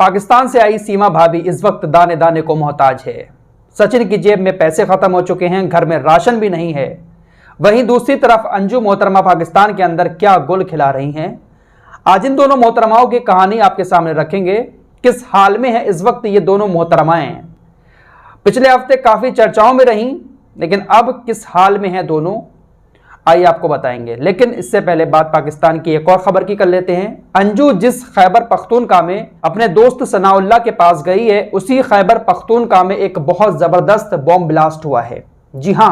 पाकिस्तान से आई सीमा भाभी इस वक्त दाने दाने को मोहताज है। सचिन की जेब में पैसे खत्म हो चुके हैं, घर में राशन भी नहीं है। वहीं दूसरी तरफ अंजू मोहतरमा पाकिस्तान के अंदर क्या गुल खिला रही हैं। आज इन दोनों मोहतरमाओं की कहानी आपके सामने रखेंगे। किस हाल में है इस वक्त ये दोनों मोहतरमाएं। पिछले हफ्ते काफी चर्चाओं में रहीं, लेकिन अब किस हाल में है दोनों, आइए आपको बताएंगे। लेकिन इससे पहले बात पाकिस्तान की एक और खबर की कर लेते हैं। अंजू जिस खैबर पख्तूनख्वा में अपने दोस्त सनाउल्लाह के पास गई है, उसी खैबर पख्तूनख्वा में एक बहुत जबरदस्त बॉम्ब ब्लास्ट हुआ है। जी हां,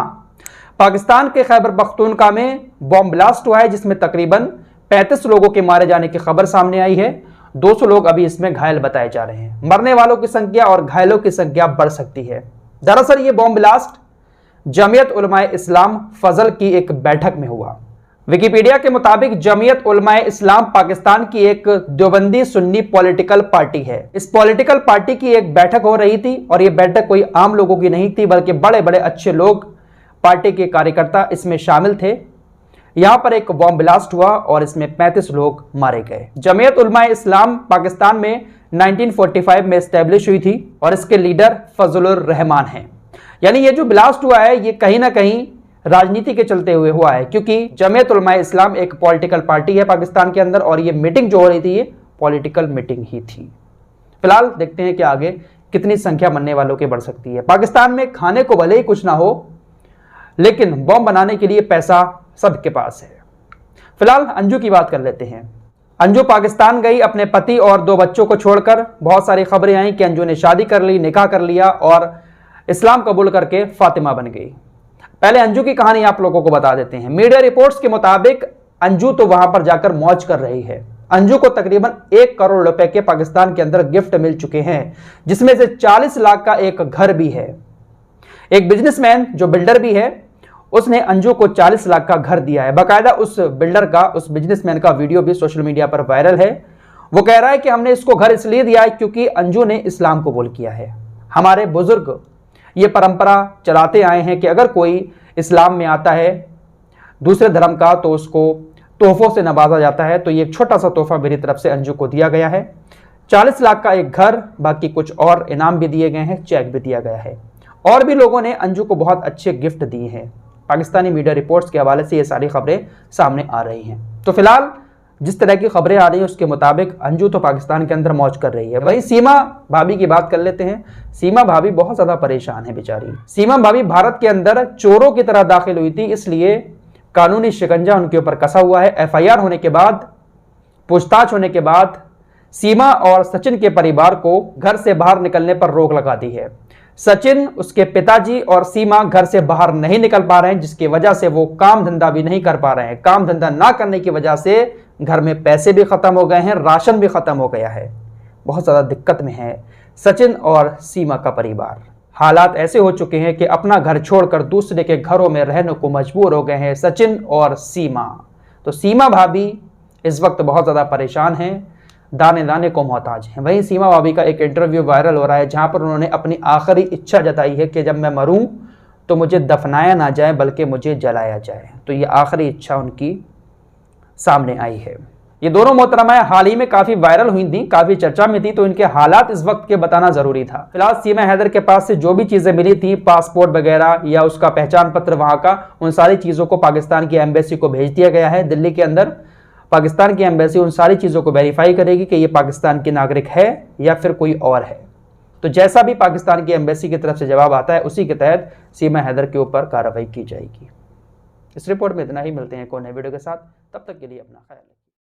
पाकिस्तान के खैबर पख्तूनख्वा में बॉम्ब ब्लास्ट हुआ है, जिसमें तकरीबन 35 लोगों के मारे जाने की खबर सामने आई है। 200 लोग अभी इसमें घायल बताए जा रहे हैं। मरने वालों की संख्या और घायलों की संख्या बढ़ सकती है। दरअसल ये बॉम्ब ब्लास्ट जमीयत उलमाए इस्लाम फजल की एक बैठक में हुआ। विकिपीडिया के मुताबिक जमीयत उलमाए इस्लाम पाकिस्तान की एक देवबंदी सुन्नी पॉलिटिकल पार्टी है। इस पॉलिटिकल पार्टी की एक बैठक हो रही थी और यह बैठक कोई आम लोगों की नहीं थी, बल्कि बड़े बड़े अच्छे लोग, पार्टी के कार्यकर्ता इसमें शामिल थे। यहां पर एक बॉम्ब ब्लास्ट हुआ और इसमें 35 लोग मारे गए। जमीयत उलमाए इस्लाम पाकिस्तान में 1945 में एस्टेब्लिश हुई थी और इसके लीडर फजलुर रहमान हैं। यानी ये जो ब्लास्ट हुआ है ये कहीं ना कहीं राजनीति के चलते हुए हुआ है, क्योंकि जमीयत उलमाए इस्लाम एक पॉलिटिकल पार्टी है पाकिस्तान के अंदर और ये मीटिंग जो हो रही थी ये पॉलिटिकल मीटिंग ही थी। फिलहाल देखते हैं कि आगे कितनी संख्या मरने वालों की बढ़ सकती है। पाकिस्तान में खाने को भले ही कुछ ना हो, लेकिन बॉम्ब बनाने के लिए पैसा सबके पास है। फिलहाल अंजू की बात कर लेते हैं। अंजू पाकिस्तान गई अपने पति और 2 बच्चों को छोड़कर। बहुत सारी खबरें आई कि अंजू ने शादी कर ली, निकाह कर लिया और इस्लाम कबूल करके फातिमा बन गई। पहले अंजू की कहानी आप लोगों को बता देते हैं। मीडिया रिपोर्ट्स के मुताबिक अंजू तो वहां पर जाकर मौज कर रही है। अंजू को तकरीबन 1 करोड़ रुपए के पाकिस्तान के अंदर गिफ्ट मिल चुके हैं, जिसमें से 40 लाख का एक घर भी है। एक बिजनेसमैन जो बिल्डर भी है, उसने अंजू को 40 लाख का घर दिया है। बाकायदा उस बिल्डर का, उस बिजनेसमैन का वीडियो भी सोशल मीडिया पर वायरल है। वो कह रहा है कि हमने इसको घर इसलिए दिया है क्योंकि अंजू ने इस्लाम कबूल किया है। हमारे बुजुर्ग ये परंपरा चलाते आए हैं कि अगर कोई इस्लाम में आता है दूसरे धर्म का तो उसको तोहफों से नवाजा जाता है। तो ये एक छोटा सा तोहफा मेरी तरफ से अंजू को दिया गया है। 40 लाख का एक घर, बाकी कुछ और इनाम भी दिए गए हैं, चेक भी दिया गया है। और भी लोगों ने अंजू को बहुत अच्छे गिफ्ट दिए हैं। पाकिस्तानी मीडिया रिपोर्ट्स के हवाले से ये सारी खबरें सामने आ रही हैं। तो फिलहाल जिस तरह की खबरें आ रही हैं उसके मुताबिक अंजू तो पाकिस्तान के अंदर मौज कर रही है। वहीं सीमा भाभी की बात कर लेते हैं। सीमा भाभी बहुत ज्यादा परेशान है बेचारी। सीमा भाभी भारत के अंदर चोरों की तरह दाखिल हुई थी, इसलिए कानूनी शिकंजा उनके ऊपर कसा हुआ है। FIR होने के बाद, पूछताछ होने के बाद सीमा और सचिन के परिवार को घर से बाहर निकलने पर रोक लगा दी है। सचिन, उसके पिताजी और सीमा घर से बाहर नहीं निकल पा रहे हैं, जिसकी वजह से वो काम धंधा भी नहीं कर पा रहे हैं। काम धंधा ना करने की वजह से घर में पैसे भी खत्म हो गए हैं, राशन भी खत्म हो गया है। बहुत ज्यादा दिक्कत में है सचिन और सीमा का परिवार। हालात ऐसे हो चुके हैं कि अपना घर छोड़कर दूसरे के घरों में रहने को मजबूर हो गए हैं सचिन और सीमा। तो सीमा भाभी इस वक्त बहुत ज्यादा परेशान हैं, दाने दाने को मोहताज हैं। वहीं सीमा भाभी का एक इंटरव्यू वायरल हो रहा है, जहां पर उन्होंने अपनी आखिरी इच्छा जताई है कि जब मैं मरूं तो मुझे दफनाया ना जाए बल्कि मुझे जलाया जाए। तो ये आखिरी इच्छा उनकी सामने आई है। ये दोनों मोहतरमाएं हाल ही में काफी वायरल हुई थी, काफी चर्चा में थी, तो इनके हालात इस वक्त के बताना जरूरी था। फिलहाल सीमा हैदर के पास से जो भी चीजें मिली थी, पासपोर्ट वगैरह या उसका पहचान पत्र वहां का, उन सारी चीजों को पाकिस्तान की एम्बेसी को भेज दिया गया है दिल्ली के अंदर। पाकिस्तान की एम्बेसी उन सारी चीजों को वेरीफाई करेगी कि ये पाकिस्तान की नागरिक है या फिर कोई और है। तो जैसा भी पाकिस्तान की एम्बेसी की तरफ से जवाब आता है, उसी के तहत सीमा हैदर के ऊपर कार्रवाई की जाएगी। इस रिपोर्ट में इतना ही। मिलते हैं एक और नए वीडियो के साथ, तब तक के लिए अपना ख्याल रखें।